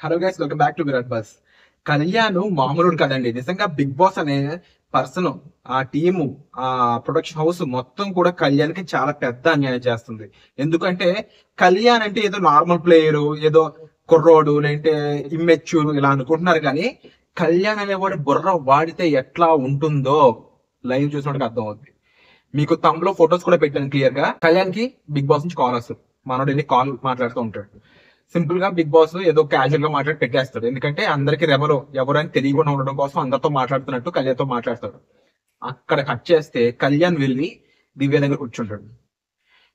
Hello guys, welcome back to Virat Buzz. Kalyan మామూలుడు కదండి. నిజంగా బిగ్ బాస్ అనే పర్సన్, ఆ టీము, ఆ ప్రొడక్షన్ హౌస్ మొత్తం కూడా కళ్యాణ్ కి చాలా పెద్ద అన్యాయం చేస్తుంది. ఎందుకంటే కళ్యాణ్ అంటే ఏదో నార్మల్ ప్లేయరు, ఏదో కుర్రోడు, లేదంటే ఇమ్మెచ్యూర్ ఇలా అనుకుంటున్నారు. కానీ కళ్యాణ్ అనేవాడు బుర్ర వాడితే ఎట్లా ఉంటుందో లైవ్ చూసినట్టుగా అర్థం అవుతుంది. మీకు తమ్ములో ఫొటోస్ కూడా పెట్టాను క్లియర్ గా. కళ్యాణ్ కి బిగ్ బాస్ నుంచి కాల్ వస్తుంది. మనోడు వెళ్ళి కాల్ మాట్లాడుతూ ఉంటాడు. సింపుల్ గా బిగ్ బాస్ ఏదో క్యాజువల్ గా మాట్లాడి పెట్టేస్తాడు. ఎందుకంటే అందరికి ఎవరు అని తెలియకుండా ఉండడం కోసం అందరితో మాట్లాడుతున్నట్టు కళ్యాణ్తో మాట్లాడతాడు. అక్కడ కట్ చేస్తే కళ్యాణ్ వెళ్ళి దివ్య దగ్గర కూర్చుంటాడు.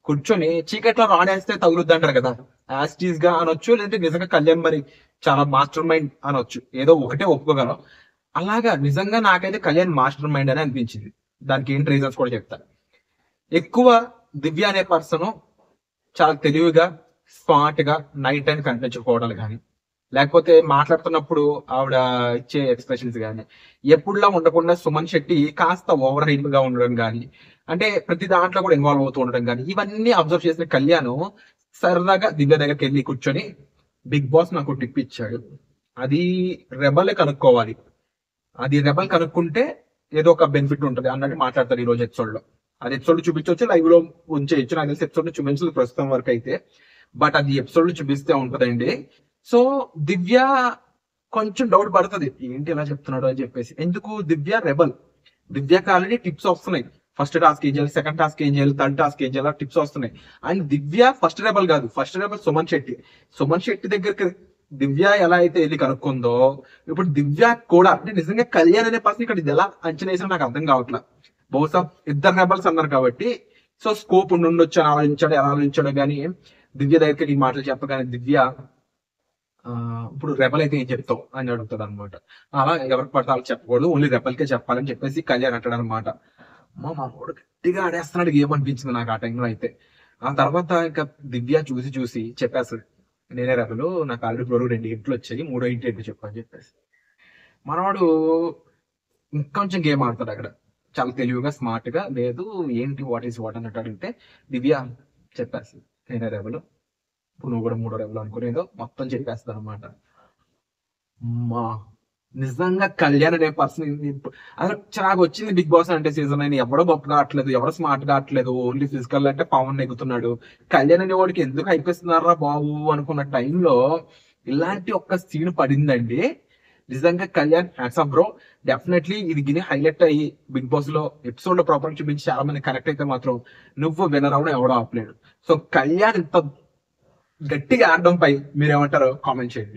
కూర్చొని చీకట్లో రాడేస్తే తగులుద్ది అంటారు కదా, యాస్టీస్ గా అనొచ్చు, లేదంటే నిజంగా కళ్యాణ్ మరి చాలా మాస్టర్ మైండ్ అనొచ్చు. ఏదో ఒకటే ఒప్పుకోగలం. అలాగా నిజంగా నాకైతే కళ్యాణ్ మాస్టర్ మైండ్ అని అనిపించింది. దానికి ఏంటి రీజన్స్ కూడా చెప్తాను. ఎక్కువ దివ్య అనే పర్సన్ చాలా తెలివిగా, స్మార్ట్ గా నైట్ టైం కనిపించకపోవడాలు కానీ, లేకపోతే మాట్లాడుతున్నప్పుడు ఆవిడ ఇచ్చే ఎక్స్ప్రెషన్స్ కానీ ఎప్పుడులా ఉండకుండా సుమన్ శెట్టి కాస్త ఓవర్ హైట్ గా ఉండడం కానీ, అంటే ప్రతి దాంట్లో కూడా ఇన్వాల్వ్ అవుతూ ఉండడం కానీ, ఇవన్నీ అబ్జర్వ్ చేసిన కళ్యాణ్ సరదాగా దివ్య దగ్గరికి వెళ్ళి కూర్చొని బిగ్ బాస్ నాకు టిప్ ఇచ్చాడు, అది రెబల్ కనుక్కోవాలి, అది రెబల్ కనుక్కుంటే ఏదో ఒక బెనిఫిట్ ఉంటుంది అన్నట్టు మాట్లాడతారు ఈ రోజు ఎపిసోడ్ లో. అది ఎపిసోడ్ చూపించవచ్చు, లైవ్ లో ఉంచేయచ్చు. నాకు తెలిసి ఎపిసోడ్ చూపించదు ప్రస్తుతం వరకు అయితే, బట్ అది ఎపిసోడ్ చూపిస్తే ఉంటదండి. సో దివ్య కొంచెం డౌట్ పడుతుంది, ఏంటి ఎలా చెప్తున్నాడు అని చెప్పేసి. ఎందుకు దివ్య రెబల్, దివ్యకి ఆల్రెడీ టిప్స్ వస్తున్నాయి. ఫస్ట్ టాస్క్ ఏం చేయాలి, సెకండ్ టాస్క్ ఏం చేయాలి, థర్డ్ టాస్క్ ఏం చేయాలి, టిప్స్ వస్తున్నాయి. అండ్ దివ్య ఫస్ట్ రెబల్ కాదు, ఫస్ట్ రెబల్ సుమన్ శెట్టి. సుమన్ శెట్టి దగ్గరికి దివ్య ఎలా అయితే వెళ్ళి కనుక్కుందో, ఇప్పుడు దివ్య కూడా అంటే నిజంగా కళ్యాణ్ అనే పర్సన్ ఇక్కడ ఇది ఎలా అంచనా వేసినా నాకు అర్థం కావట్లా. బహుశా ఇద్దరు రెబల్స్ అన్నారు కాబట్టి సో స్కోప్ ఉండొచ్చు అని ఆలోచించాడు. ఎలా ఆలోచించాడు కానీ దివ్య దగ్గరికి ఈ మాటలు చెప్పగానే దివ్య ఇప్పుడు రెబల్ అయితే ఏం చెప్తావు అని అడుగుతుంది అనమాట. అలా ఎవరికి పడితే వాళ్ళకి చెప్పకూడదు, ఓన్లీ రెబల్కే చెప్పాలని చెప్పేసి కళ్యాణ్ అంటాడు అనమాట. మా మామూడు గట్టిగా ఆడేస్తున్నాడు, ఏమనిపించింది నాకు ఆ టైంలో అయితే. ఆ తర్వాత ఇంకా దివ్య చూసి చూసి చెప్పేస్తాడు, నేనే రెబలు, నాకు ఆల్రెడీ ఇప్పుడు 2 ఇంట్లు వచ్చాయి, 3వ ఇంటి ఏంటి చెప్పు అని చెప్పేసి. మనవాడు ఇంకొంచెం గేమ్ ఆడతాడు అక్కడ, చాలా తెలివిగా స్మార్ట్ గా. లేదు ఏంటి వాట్ ఈస్ వాట్ అన్నట్టు అడిగితే దివ్య చెప్పేస్తుంది, నేనే రెబలు, ఇప్పుడు నువ్వు కూడా 3వ రెబలు అనుకుని ఏదో మొత్తం చెప్పేస్తాను అనమాట. మా నిజంగా కళ్యాణ్ అనే పర్సన్ అసలు చాలా వచ్చింది బిగ్ బాస్ అంటే సీజన్ అయినా. ఎవడో గొప్ప కావట్లేదు, ఎవడో స్మార్ట్ కావట్లేదు, ఓన్లీ ఫిజికల్ అంటే పవన్ నెగ్గుతున్నాడు. కళ్యాణ్ అనే వాడికి ఎందుకు అయిపోతున్నారా బాబు అనుకున్న టైంలో ఇలాంటి ఒక్క సీన్ పడిందండి. నిజంగా Kalyan hats off bro. Definitely ఇది గిని హైలైట్ అయ్యి బిగ్ బాస్ లో ఎపిసోడ్ లో ప్రాపర్ చూపించి చాలా మంది కనెక్ట్ అయితే మాత్రం నువ్వు వినర్ అవడం ఎవడో ఆపలేడు. సో కళ్యాణ్ ఇంత గట్టిగా ఆడడం పై మీరేమంటారో కామెంట్ చేయండి.